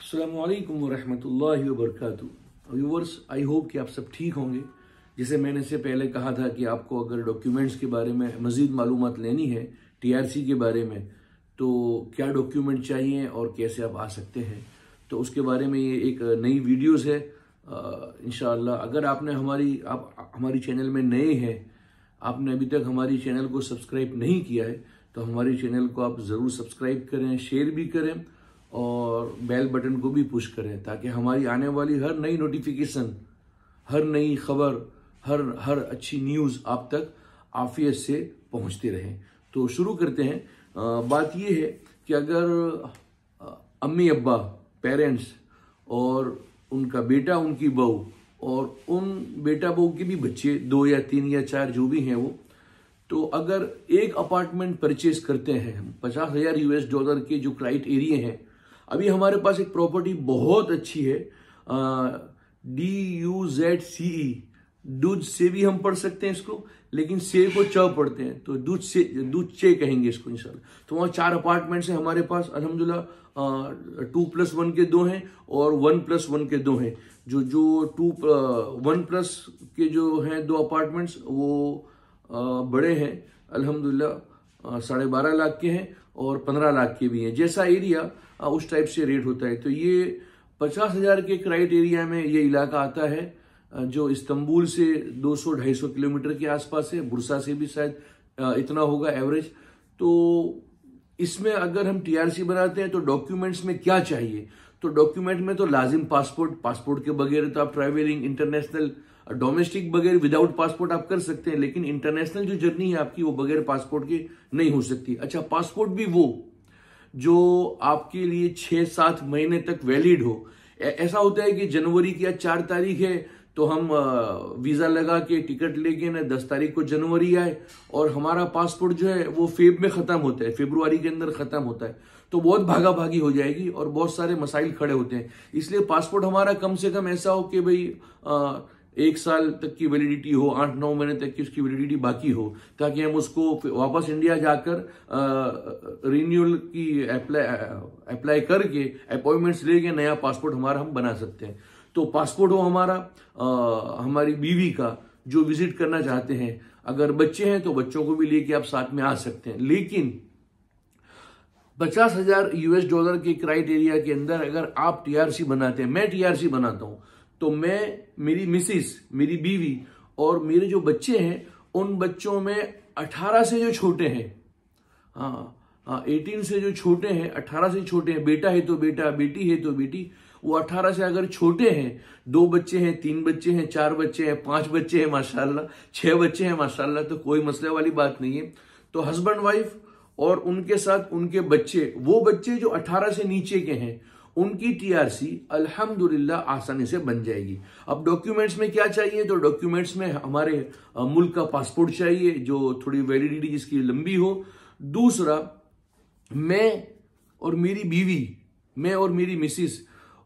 अस्सलामुअलैकुम वरहमतुल्लाहि वबरकातुहू। Viewers, I hope कि आप सब ठीक होंगे। जैसे मैंने से पहले कहा था कि आपको अगर डॉक्यूमेंट्स के बारे में मज़ीद मालूमात लेनी है टीआरसी के बारे में, तो क्या डॉक्यूमेंट चाहिए और कैसे आप आ सकते हैं, तो उसके बारे में ये एक नई वीडियोस है। इंशाअल्लाह अगर आपने हमारी चैनल में नए हैं, आपने अभी तक हमारी चैनल को सब्सक्राइब नहीं किया है, तो हमारी चैनल को आप ज़रूर सब्सक्राइब करें, शेयर भी करें और बेल बटन को भी पुश करें, ताकि हमारी आने वाली हर नई नोटिफिकेशन, हर नई खबर, हर अच्छी न्यूज़ आप तक आफियत से पहुंचती रहे। तो शुरू करते हैं। बात यह है कि अगर अम्मी अब्बा, पेरेंट्स और उनका बेटा, उनकी बहू और उन बेटा बहू के भी बच्चे 2 या 3 या 4 जो भी हैं वो, तो अगर एक अपार्टमेंट परचेज करते हैं, $50,000 के जो क्राइटेरिया हैं, अभी हमारे पास एक प्रॉपर्टी बहुत अच्छी है, DUZCE, दूध से भी हम पढ़ सकते हैं इसको, लेकिन से को च पढ़ते हैं, तो दूध चे कहेंगे इसको इंशाल्लाह। तो वहाँ 4 अपार्टमेंट्स हैं हमारे पास अल्हम्दुलिल्लाह। 2+1 के 2 हैं और 1+1 के 2 हैं। जो 1+ के जो हैं 2 अपार्टमेंट्स वो बड़े हैं अल्हम्दुलिल्लाह, 12.5 लाख के हैं और 15 लाख के भी हैं। जैसा एरिया उस टाइप से रेट होता है। तो ये 50,000 के क्राइटेरिया में ये इलाका आता है, जो इस्तांबुल से 200-250 किलोमीटर के आसपास है। बुरसा से भी शायद इतना होगा एवरेज। तो इसमें अगर हम टीआरसी बनाते हैं तो डॉक्यूमेंट्स में क्या चाहिए, तो डॉक्यूमेंट में तो लाजिम पासपोर्ट के बगैर तो आप ट्रैवलिंग इंटरनेशनल, डोमेस्टिक बगैर विदाउट पासपोर्ट आप कर सकते हैं, लेकिन इंटरनेशनल जो जर्नी है आपकी वो बगैर पासपोर्ट के नहीं हो सकती। अच्छा, पासपोर्ट भी वो जो आपके लिए 6-7 महीने तक वैलिड हो। ऐसा होता है कि जनवरी की आज 4 तारीख है, तो हम वीजा लगा के टिकट लेके ना 10 तारीख को जनवरी आए और हमारा पासपोर्ट जो है वो फेब में खत्म होता है, फरवरी के अंदर खत्म होता है, तो बहुत भागा भागी हो जाएगी और बहुत सारे मसाइल खड़े होते हैं। इसलिए पासपोर्ट हमारा कम से कम ऐसा हो कि भाई 1 साल तक की वैलिडिटी हो, 8-9 महीने तक की उसकी वैलिडिटी बाकी हो, ताकि हम उसको वापस इंडिया जाकर रिन्यूअल की अप्लाई करके अपॉइंटमेंट्स लेके नया पासपोर्ट हमारा हम बना सकते हैं। तो पासपोर्ट हो हमारा, हमारी बीवी का जो विजिट करना चाहते हैं, अगर बच्चे हैं तो बच्चों को भी लेके आप साथ में आ सकते हैं। लेकिन $50,000 के क्राइटेरिया के अंदर अगर आप टीआरसी बनाते हैं, मैं टीआरसी बनाता हूं, तो मैं, मेरी मिसिस, मेरी बीवी और मेरे जो बच्चे हैं, उन बच्चों में 18 से जो छोटे हैं, 18 से जो छोटे हैं, 18 से छोटे हैं, बेटा है तो बेटा, बेटी है तो बेटी, वो 18 से अगर छोटे हैं, 2 बच्चे हैं, 3 बच्चे हैं, 4 बच्चे हैं, 5 बच्चे हैं माशाल्लाह, 6 बच्चे हैं माशाल्लाह, तो कोई मसले वाली बात नहीं है। तो हस्बैंड वाइफ और उनके साथ उनके बच्चे, वो बच्चे जो 18 से नीचे के हैं, उनकी टीआरसी अल्हम्दुलिल्लाह आसानी से बन जाएगी। अब डॉक्यूमेंट्स में क्या चाहिए, तो डॉक्यूमेंट्स में हमारे मुल्क का पासपोर्ट चाहिए जो थोड़ी वैलिडिटी जिसकी लंबी हो। दूसरा, मैं और मेरी बीवी, मैं और मेरी मिसिस,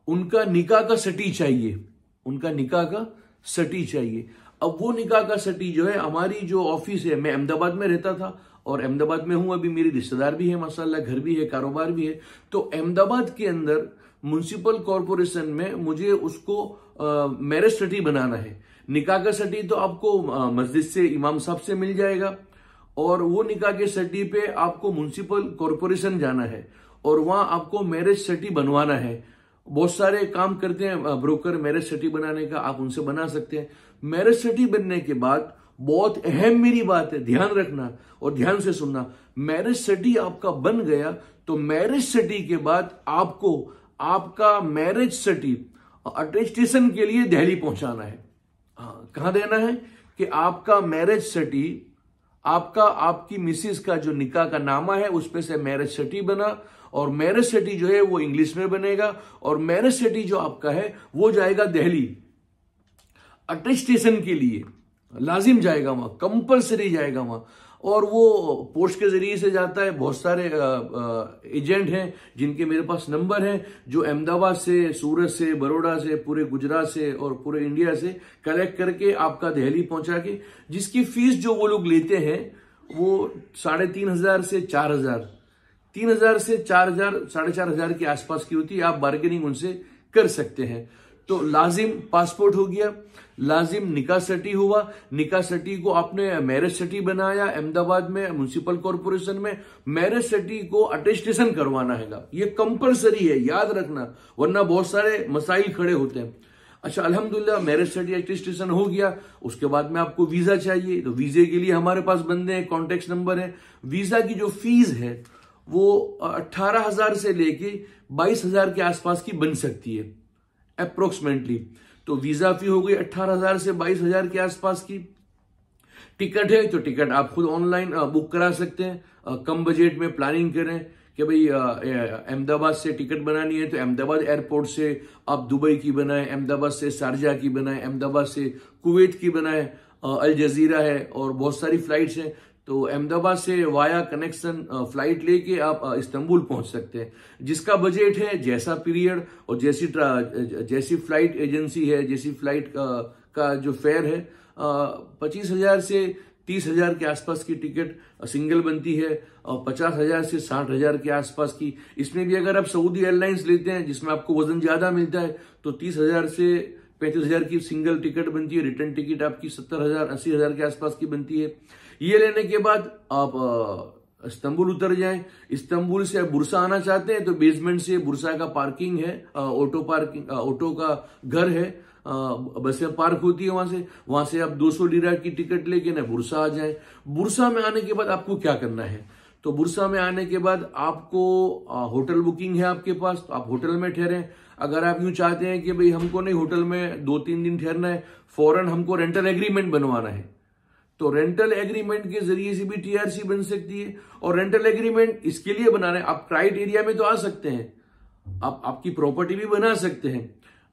उनका निकाह का सटी चाहिए, उनका निकाह का सटी चाहिए। अब वो निकाह का सटी जो है, हमारी जो ऑफिस है, मैं अहमदाबाद में रहता था और अहमदाबाद में हूं अभी, मेरी रिश्तेदार भी है माशाल्लाह, घर भी है, कारोबार भी है। तो अहमदाबाद के अंदर म्युनिसिपल कॉरपोरेशन में मुझे उसको मैरिज सटी बनाना है। निकाह का सटी तो आपको मस्जिद से, इमाम साहब से मिल जाएगा, और वो निकाह के सटी पे आपको म्युनिसिपल कॉरपोरेशन जाना है और वहां आपको मैरिज सटी बनवाना है। बहुत सारे काम करते हैं ब्रोकर मैरिज सटी बनाने का, आप उनसे बना सकते हैं। मैरिज सटी बनने के बाद बहुत अहम मेरी बात है, ध्यान रखना और ध्यान से सुनना, मैरिज सटी आपका बन गया तो मैरिज सटी के बाद आपको आपका मैरिज सटी अटेस्टेशन के लिए दिल्ली पहुंचाना है। कहां देना है कि आपका मैरिज सटी, आपकी मिसिस का जो निकाह का नामा है उस पे से मैरिज सटी बना, और मैरिज सटी जो है वो इंग्लिश में बनेगा, और मैरिज सटी जो आपका है वो जाएगा दिल्ली अटेस्टेशन के लिए, लाजिम जाएगा वहां, कंपलसरी जाएगा वहां, और वो पोस्ट के जरिए से जाता है। बहुत सारे एजेंट हैं जिनके मेरे पास नंबर हैं, जो अहमदाबाद से, सूरत से, बड़ौदा से, पूरे गुजरात से और पूरे इंडिया से कलेक्ट करके आपका दिल्ली पहुंचा के, जिसकी फीस जो वो लोग लेते हैं वो 3,500 से 4,000 3,000 से 4,000 4,500 के आसपास की होती है। आप बार्गेनिंग उनसे कर सकते हैं। तो लाजिम पासपोर्ट हो गया, लाजिम निकाह सर्टी हुआ। निकाह सर्टी को आपने मैरिज सर्टी बनाया अहमदाबाद में म्युनिसिपल कॉर्पोरेशन में, मैरिज सर्टी को अटेस्टेशन करवाना है। ये कंपलसरी है, याद रखना, वरना बहुत सारे मसाइल खड़े होते हैं। अच्छा, अल्हम्दुलिल्लाह मैरिज सर्टी अटेस्टेशन हो गया। उसके बाद में आपको वीजा चाहिए, तो वीजे के लिए हमारे पास बंदे हैं, कॉन्टेक्ट नंबर है। वीजा की जो फीस है वो 18,000 से लेके 22,000 के आसपास की बन सकती है अप्रोक्सीमेटली। तो वीजा फी हो गई 18,000 से 22,000 के आसपास की। टिकट है तो टिकट आप खुद ऑनलाइन बुक करा सकते हैं। कम बजट में प्लानिंग करें कि भाई अहमदाबाद से टिकट बनानी है तो अहमदाबाद एयरपोर्ट से आप दुबई की बनाएं, अहमदाबाद से शारजा की बनाएं, अहमदाबाद से कुवैत की बनाएं, अल जजीरा है और बहुत सारी फ्लाइट्स हैं। तो अहमदाबाद से वाया कनेक्शन फ्लाइट लेके आप इस्तांबुल पहुंच सकते हैं। जिसका बजट है, जैसा पीरियड और जैसी फ्लाइट एजेंसी है, जैसी फ्लाइट का जो फेयर है, 25,000 से 30,000 के आसपास की टिकट सिंगल बनती है और 50,000 से 60,000 के आसपास की। इसमें भी अगर आप सऊदी एयरलाइंस लेते हैं जिसमें आपको वजन ज्यादा मिलता है तो 30,000 से 35,000 की सिंगल टिकट बनती है। रिटर्न टिकट आपकी 70,000 80,000 के आसपास की बनती है। ये लेने के बाद आप इस्तांबुल उतर जाएं। इस्तांबुल से आप बुरसा आना चाहते हैं तो बेसमेंट से बुरसा का पार्किंग है, ऑटो का घर है, बसें पार्क होती है वहां से आप 200 लिरा की टिकट लेके ना बुरसा आ जाएं। बुरसा में आने के बाद आपको क्या करना है, तो बुरसा में आने के बाद आपको होटल बुकिंग है आपके पास, तो आप होटल में ठहरें। अगर आप यूं चाहते हैं कि भाई हमको नहीं होटल में 2-3 दिन ठहरना है, फौरन हमको रेंटल एग्रीमेंट बनवाना है, तो रेंटल एग्रीमेंट के जरिए से भी टीआरसी बन सकती है। और रेंटल एग्रीमेंट इसके लिए बनाना है, आप क्राइटेरिया में तो आ सकते हैं, आप आपकी प्रॉपर्टी भी बना सकते हैं।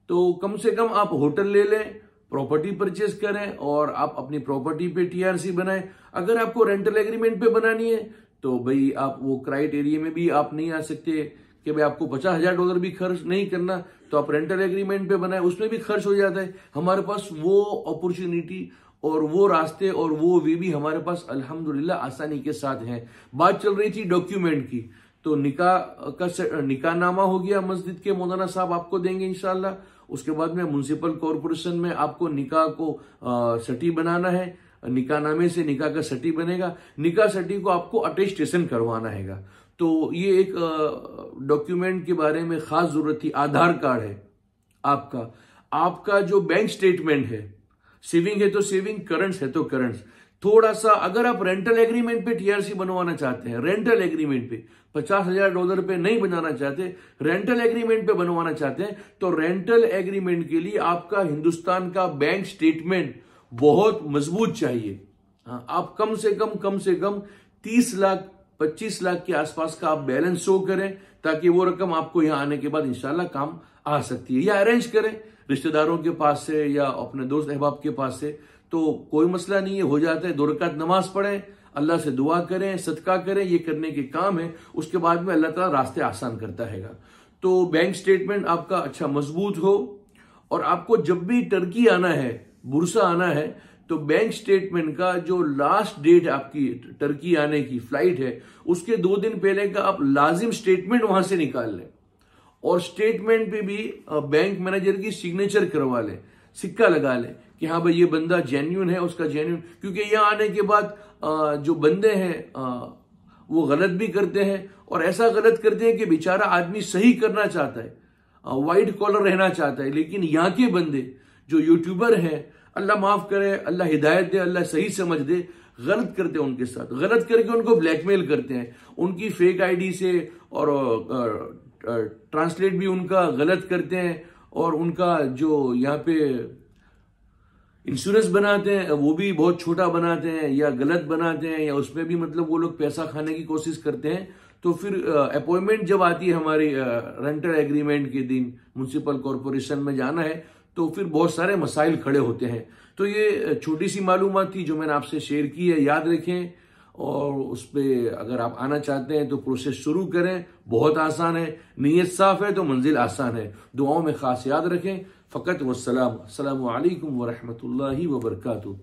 तो कम से कम आप होटल ले लें, प्रॉपर्टी परचेज करें और आप अपनी प्रॉपर्टी पे टीआरसी बनाएं। अगर आपको रेंटल एग्रीमेंट पे बनानी है तो भाई आप वो क्राइटेरिया में भी आप नहीं आ सकते कि भाई आपको $50,000 भी खर्च नहीं करना, तो आप रेंटल एग्रीमेंट पे बनाए, उसमें भी खर्च हो जाता है। हमारे पास वो अपॉर्चुनिटी और वो रास्ते और वो वे भी हमारे पास अल्हम्दुलिल्लाह आसानी के साथ हैं। बात चल रही थी डॉक्यूमेंट की, तो निकाहनामा हो गया, मस्जिद के मौलाना साहब आपको देंगे इंशाल्लाह। उसके बाद में म्युनिसिपल कॉर्पोरेशन में आपको निकाह को सटी बनाना है, निकाहनामे से निकाह का सटी बनेगा। निकाह सटी को आपको अटेस्टेशन करवाना है। तो ये एक डॉक्यूमेंट के बारे में खास जरूरत थी। आधार कार्ड है आपका जो बैंक स्टेटमेंट है, सेविंग है तो सेविंग, करंट्स है तो करंट्स। थोड़ा सा अगर आप रेंटल एग्रीमेंट पे टीआरसी बनवाना चाहते हैं, रेंटल एग्रीमेंट पे $50,000 पे नहीं बनाना चाहते, रेंटल एग्रीमेंट पे बनवाना चाहते हैं, तो रेंटल एग्रीमेंट के लिए आपका हिंदुस्तान का बैंक स्टेटमेंट बहुत मजबूत चाहिए। आप कम से कम 30 लाख 25 लाख के आसपास का आप बैलेंस शो करें, ताकि वो रकम आपको यहां आने के बाद इंशाल्लाह काम आ सकती है। या अरेंज करें रिश्तेदारों के पास से या अपने दोस्त अहबाब के पास से, तो कोई मसला नहीं है, हो जाता है। 2 रकात नमाज पढ़ें, अल्लाह से दुआ करें, सदका करें, ये करने के काम है। उसके बाद में अल्लाह ताला रास्ते आसान करता है। तो बैंक स्टेटमेंट आपका अच्छा मजबूत हो, और आपको जब भी टर्की आना है, बुरसा आना है, तो बैंक स्टेटमेंट का जो लास्ट डेट आपकी टर्की आने की फ्लाइट है, उसके 2 दिन पहले का आप लाजिम स्टेटमेंट वहां से निकाल लें, और स्टेटमेंट पे भी बैंक मैनेजर की सिग्नेचर करवा लें, सिक्का लगा लें कि हाँ भाई ये बंदा जेन्युइन है, उसका जेन्युइन। क्योंकि यहाँ आने के बाद जो बंदे हैं वो गलत भी करते हैं, और ऐसा गलत करते हैं कि बेचारा आदमी सही करना चाहता है, वाइट कॉलर रहना चाहता है, लेकिन यहाँ के बंदे जो यूट्यूबर हैं, अल्लाह माफ करे, अल्लाह हिदायत दे, अल्लाह सही समझ दे, गलत करते हैं उनके साथ, गलत करके उनको ब्लैकमेल करते हैं, उनकी फेक आईडी से, और ट्रांसलेट भी उनका गलत करते हैं, और उनका जो यहाँ पे इंश्योरेंस बनाते हैं वो भी बहुत छोटा बनाते हैं या गलत बनाते हैं, या उसमें भी मतलब वो लोग पैसा खाने की कोशिश करते हैं। तो फिर अपॉइंटमेंट जब आती है हमारी रेंटल एग्रीमेंट के दिन, म्युनिसिपल कॉर्पोरेशन में जाना है, तो फिर बहुत सारे मसाइल खड़े होते हैं। तो ये छोटी सी मालूमात थी जो मैंने आपसे शेयर की है, याद रखें, और उस पर अगर आप आना चाहते हैं तो प्रोसेस शुरू करें, बहुत आसान है, नीयत साफ है तो मंजिल आसान है। दुआओं में खास याद रखें। फ़कत वस्सलाम, अस्सलामु अलैकुम व रहमतुल्लाहि व बरकातुहू।